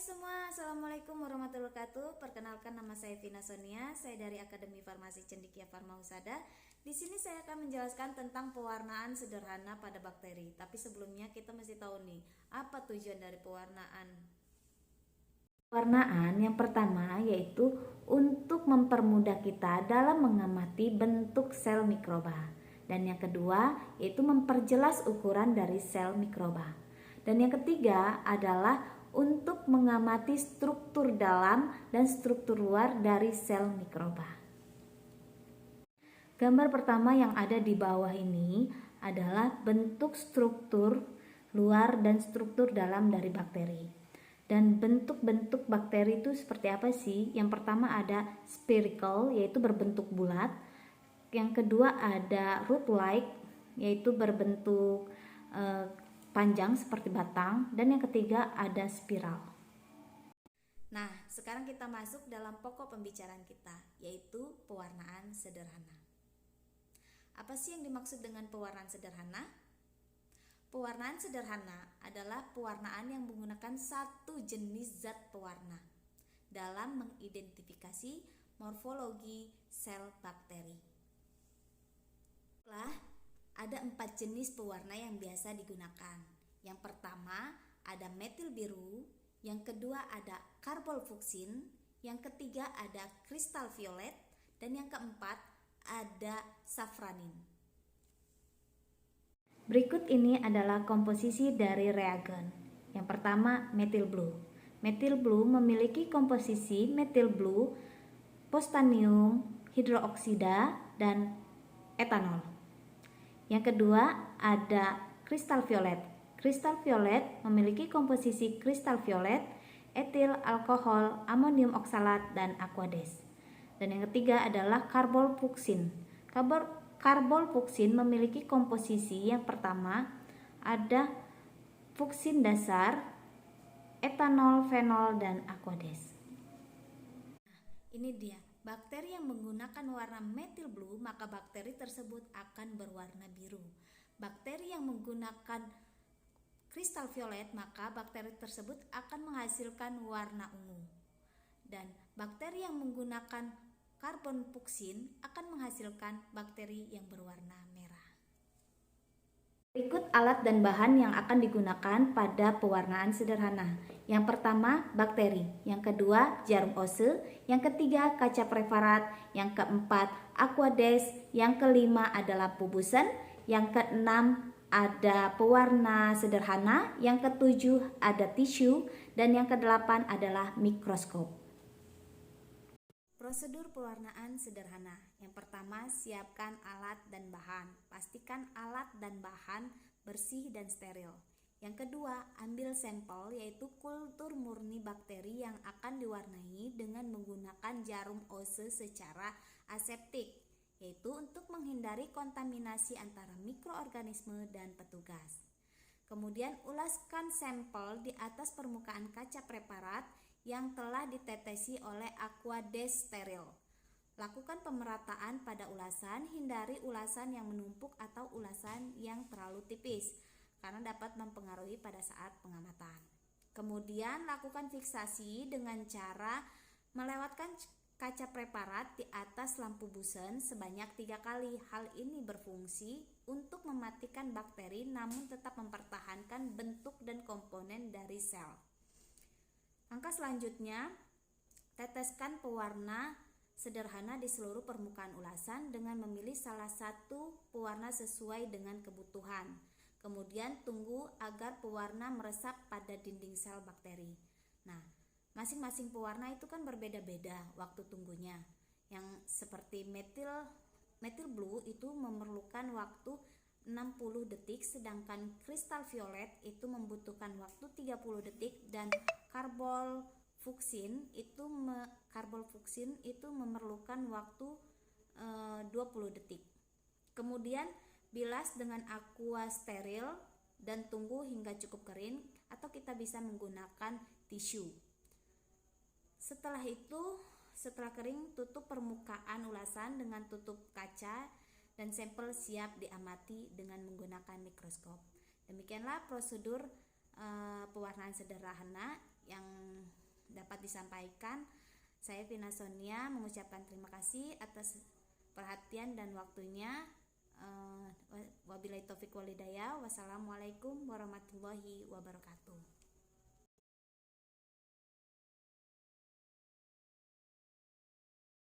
Semua, Assalamualaikum warahmatullahi wabarakatuh. Perkenalkan, nama saya Vina Sonia. Saya dari Akademi Farmasi Cendekia Farma Husada. Di sini saya akan menjelaskan tentang pewarnaan sederhana pada bakteri. Tapi sebelumnya kita mesti tahu nih, apa tujuan dari pewarnaan? Pewarnaan yang pertama yaitu untuk mempermudah kita dalam mengamati bentuk sel mikroba. Dan yang kedua yaitu memperjelas ukuran dari sel mikroba. Dan yang ketiga adalah untuk mengamati struktur dalam dan struktur luar dari sel mikroba. Gambar pertama yang ada di bawah ini adalah bentuk struktur luar dan struktur dalam dari bakteri. Dan bentuk-bentuk bakteri itu seperti apa sih? Yang pertama ada spherical, yaitu berbentuk bulat. Yang kedua ada root-like, yaitu berbentuk panjang seperti batang, dan yang ketiga ada spiral. Nah, sekarang kita masuk dalam pokok pembicaraan kita, yaitu pewarnaan sederhana. Apa sih yang dimaksud dengan pewarnaan sederhana? Pewarnaan sederhana adalah pewarnaan yang menggunakan satu jenis zat pewarna dalam mengidentifikasi morfologi sel bakteri. Ada 4 jenis pewarna yang biasa digunakan. Yang pertama ada metil biru, yang kedua ada karbonfuksin, yang ketiga ada kristal violet, dan yang keempat ada safranin. Berikut ini adalah komposisi dari reagen. Yang pertama metil blue. Metil blue memiliki komposisi metil blue, postanium hidroksida, dan etanol. Yang kedua ada kristal violet. Kristal violet memiliki komposisi kristal violet, etil alkohol, amonium oksalat, dan aqueous. Dan yang ketiga adalah karbonfuksin. Karbonfuksin memiliki komposisi yang pertama ada fuksin dasar, etanol, fenol, dan aqueous. Ini dia. Bakteri yang menggunakan warna metil blue, maka bakteri tersebut akan berwarna biru. Bakteri yang menggunakan kristal violet, maka bakteri tersebut akan menghasilkan warna ungu. Dan bakteri yang menggunakan karbonfuksin akan menghasilkan bakteri yang berwarna merah. Berikut alat dan bahan yang akan digunakan pada pewarnaan sederhana. Yang pertama bakteri, yang kedua jarum ose, yang ketiga kaca preparat, yang keempat aqueous, yang kelima adalah pubusan, yang keenam ada pewarna sederhana, yang ketujuh ada tisu, dan yang kedelapan adalah mikroskop. Prosedur pewarnaan sederhana. Yang pertama, siapkan alat dan bahan. Pastikan alat dan bahan bersih dan steril. Yang kedua, ambil sampel yaitu kultur murni bakteri yang akan diwarnai dengan menggunakan jarum ose secara aseptik, yaitu untuk menghindari kontaminasi antara mikroorganisme dan petugas. Kemudian ulaskan sampel di atas permukaan kaca preparat yang telah ditetesi oleh aqueous steril. Lakukan pemerataan pada ulasan, hindari ulasan yang menumpuk atau ulasan yang terlalu tipis, karena dapat mempengaruhi pada saat pengamatan. Kemudian lakukan fiksasi dengan cara melewatkan kaca preparat di atas lampu busen sebanyak 3 kali. Hal ini berfungsi untuk mematikan bakteri namun tetap mempertahankan bentuk dan komponen dari sel. Langkah selanjutnya, teteskan pewarna sederhana di seluruh permukaan ulasan dengan memilih salah satu pewarna sesuai dengan kebutuhan. Kemudian tunggu agar pewarna meresap pada dinding sel bakteri. Nah, masing-masing pewarna itu kan berbeda-beda waktu tunggunya. Yang seperti metil blue itu memerlukan waktu 60 detik, sedangkan kristal violet itu membutuhkan waktu 30 detik, dan karbonfuksin itu memerlukan waktu 20 detik. Kemudian bilas dengan aqua steril dan tunggu hingga cukup kering, atau kita bisa menggunakan tisu. Setelah kering, tutup permukaan ulasan dengan tutup kaca dan sampel siap diamati dengan menggunakan mikroskop. Demikianlah prosedur pewarnaan sederhana yang dapat disampaikan. Saya Vina Sonia mengucapkan terima kasih atas perhatian dan waktunya. Wabillahi taufiq walhidayah. Wassalamualaikum warahmatullahi wabarakatuh.